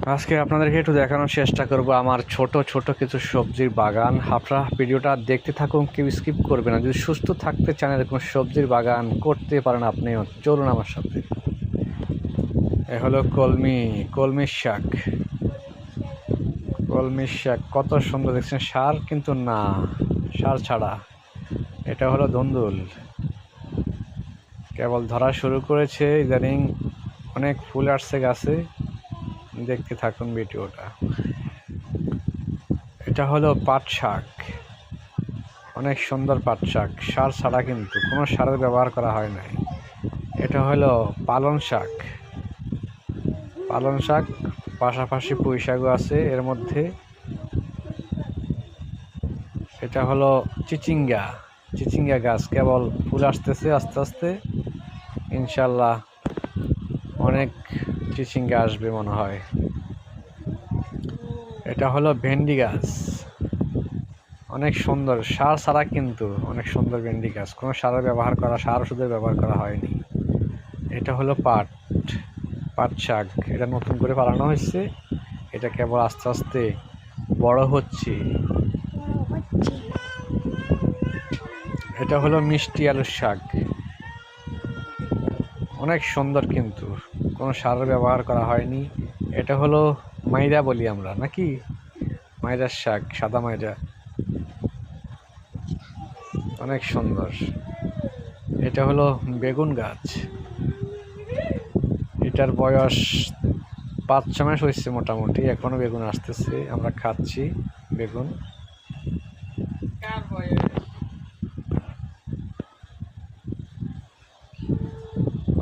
আজকে আপনাদেরকে একটু দেখানোর চেষ্টা করব আমার ছোট ছোট কিছু সবজির বাগান। আপনারা ভিডিওটা দেখতে থাকুন, কেউ স্কিপ করবে না। যদি সুস্থ থাকতে চান, এরকম সবজির বাগান করতে পারেন আপনিও, চলুন আমার সাথে। এ হলো কলমির শাক। কলমির শাক কত সুন্দর দেখছেন, সার কিন্তু না, সার ছাড়া। এটা হলো ধুন্দুল, কেবল ধরা শুরু করেছে ইদানিং, অনেক ফুল আসছে গাছে, দেখতে থাকুন ভিডিওটা। এটা হলো পাট শাক, অনেক সুন্দর পাট শাক, সার ছাড়া, কিন্তু কোনো সারের ব্যবহার করা হয় নাই। এটা হলো পালং শাক, পাশাপাশি পুঁই শাকও আছে এর মধ্যে। এটা হলো চিচিঙ্গা গাছ, কেবল ফুল আসতেছে আস্তে আস্তে, ইনশাল্লাহ অনেক চিচিঙ্গা আসবে মনে হয়। এটা হলো ভেন্ডি গাছ, অনেক সুন্দর, সার ছাড়া কিন্তু অনেক সুন্দর ভেন্ডি গাছ, কোনো সার ওষুধের ব্যবহার করা হয়নি। এটা হলো পাট শাক, এটা নতুন করে পালানো হয়েছে, এটা কেবল আস্তে আস্তে বড় হচ্ছে। এটা হলো মিষ্টি আলুর শাক, অনেক সুন্দর, কিন্তু কোনো সারের ব্যবহার করা হয়নি। এটা হলো মাইরা বলি আমরা নাকি, মাইরার শাক, সাদা মাইরা, অনেক সুন্দর। এটা হলো বেগুন গাছ, এটার বয়স 5-6 মাস হয়েছে মোটামুটি, এখনো বেগুন আসতেছে, আমরা খাচ্ছি বেগুন।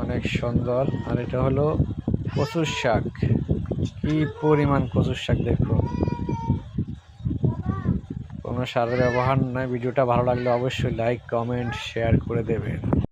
অনেক সুন্দর। আর এটা হলো কচুর শাক, কি পরিমাণ কচুর শাক দেখুন, কোনো সারের ব্যবহার নাই। ভিডিওটা ভালো লাগলে অবশ্যই লাইক, কমেন্ট, শেয়ার করে দেবেন।